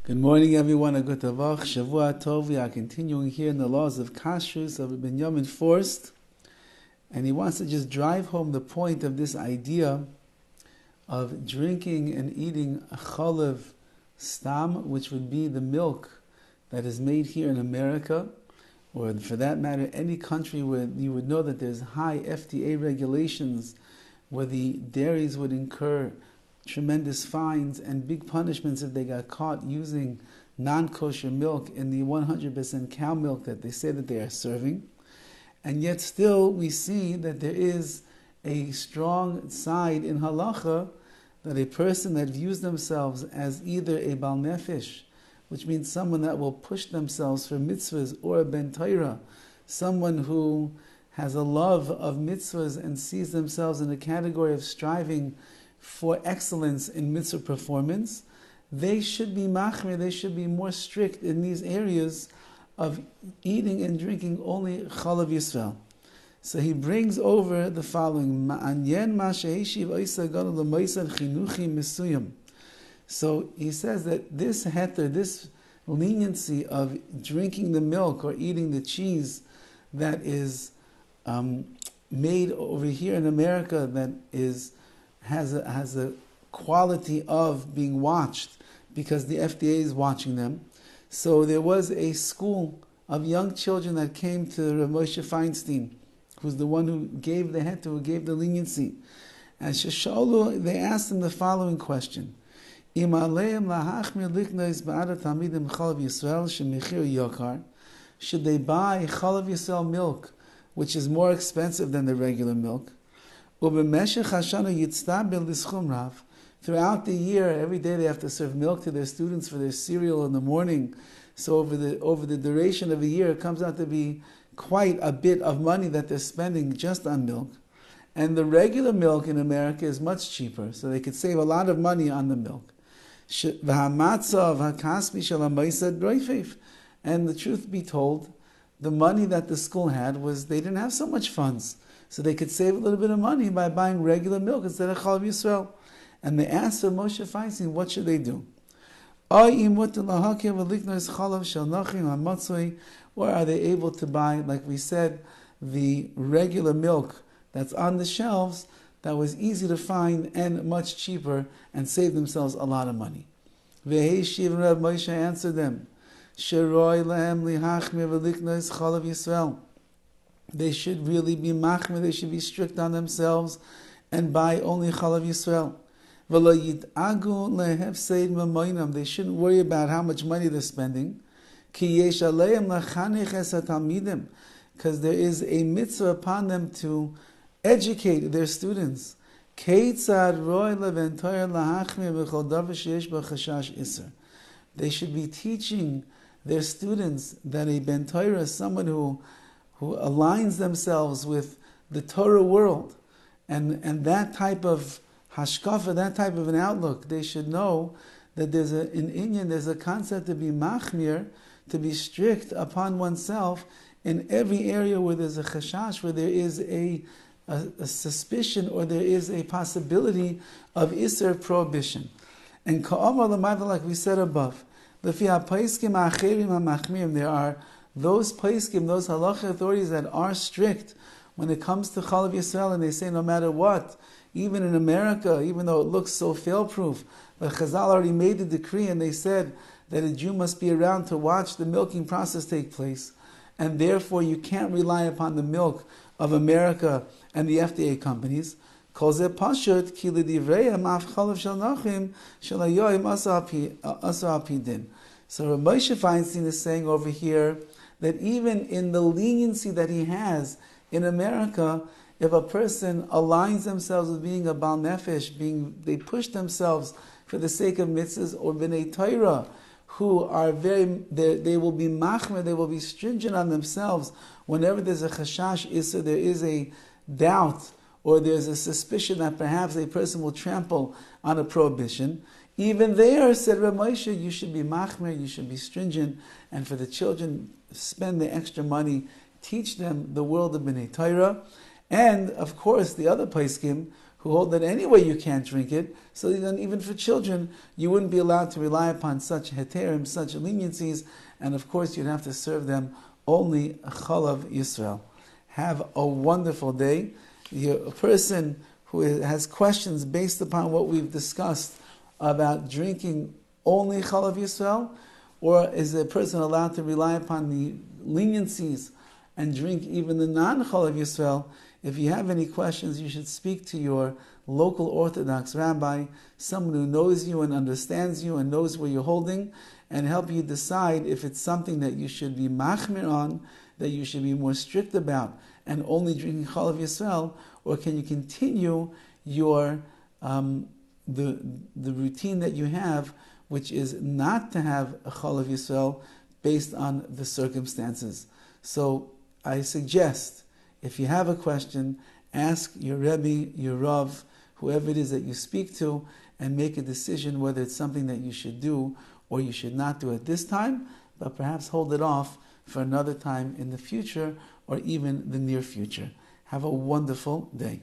Good morning, everyone. A good tavach, Shavua Tov. We are continuing here in the laws of KASHRUS of Binyamin Forst, and he wants to just drive home the point of this idea of drinking and eating a Chalav stam, which would be the milk that is made here in America, or for that matter, any country where you would know that there's high FDA regulations, where the dairies would incur tremendous fines and big punishments if they got caught using non-kosher milk in the 100% cow milk that they say that they are serving. And yet still we see that there is a strong side in halacha that a person that views themselves as either a bal nefesh, which means someone that will push themselves for mitzvahs, or a ben Torah, someone who has a love of mitzvahs and sees themselves in the category of striving for excellence in mitzvah performance, they should be machmir, they should be more strict in these areas of eating and drinking only Chalav Yisrael. So he brings over the following. So he says that this heter, this leniency of drinking the milk or eating the cheese that is made over here in America, that has a quality of being watched because the FDA is watching them. So there was a school of young children that came to Rav Moshe Feinstein, who's the one who gave the heter, who gave the leniency. And they asked him the following question. Should they buy Chalav Yisrael milk, which is more expensive than the regular milk? Throughout the year, every day they have to serve milk to their students for their cereal in the morning. So over the duration of a year, it comes out to be quite a bit of money that they're spending just on milk. And the regular milk in America is much cheaper, so they could save a lot of money on the milk. And the truth be told, the money that the school had was they didn't have so much funds. So they could save a little bit of money by buying regular milk instead of Chalav Yisrael. And they asked Rav Moshe Feinstein, what should they do? Or are they able to buy, like we said, the regular milk that's on the shelves that was easy to find and much cheaper, and save themselves a lot of money? Veheshiv Rav Moshe answered them, they should really be machmir, they should be strict on themselves and buy only Chalav Yisrael. They shouldn't worry about how much money they're spending. Because there is a mitzvah upon them to educate their students. They should be teaching their students that a ben Torah is someone who aligns themselves with the Torah world, and that type of hashkafa, that type of an outlook. They should know that there's in Inyan there's a concept to be machmir, to be strict upon oneself in every area where there's a chashash, where there is a suspicion or there is a possibility of iser prohibition. And ka'amar l'mayda, like we said above, there are those paiskim, those halacha authorities that are strict when it comes to Chalav Yisrael, and they say no matter what, even in America, even though it looks so fail-proof, but Chazal already made the decree and they said that a Jew must be around to watch the milking process take place, and therefore you can't rely upon the milk of America and the FDA companies. So Rav Moshe Feinstein is saying over here that even in the leniency that he has in America, if a person aligns themselves with being a bal nefesh, they push themselves for the sake of mitzvahs, or b'nei Torah, who are they will be machmer, they will be stringent on themselves whenever there's a chashash issa, there is a doubt, or there's a suspicion that perhaps a person will trample on a prohibition. Even there, said Rav Moshe, you should be machmer, you should be stringent, and for the children, spend the extra money, teach them the world of b'nei Torah. And, of course, the other paiskim, who hold that anyway you can't drink it. So then even for children, you wouldn't be allowed to rely upon such heterim, such leniencies, and of course you'd have to serve them only Chalav Yisrael. Have a wonderful day. You're a person who has questions based upon what we've discussed about drinking only Chalav Yisrael, or is a person allowed to rely upon the leniencies and drink even the non-Chalav Yisrael? If you have any questions, you should speak to your local Orthodox rabbi, someone who knows you and understands you and knows where you're holding, and help you decide if it's something that you should be machmir on, that you should be more strict about, and only drinking Chalav Yisrael, or can you continue your the routine that you have, which is not to have a Chalav Yisrael based on the circumstances. So I suggest, if you have a question, ask your Rabbi, your Rav, whoever it is that you speak to, and make a decision whether it's something that you should do or you should not do at this time, but perhaps hold it off for another time in the future or even the near future. Have a wonderful day.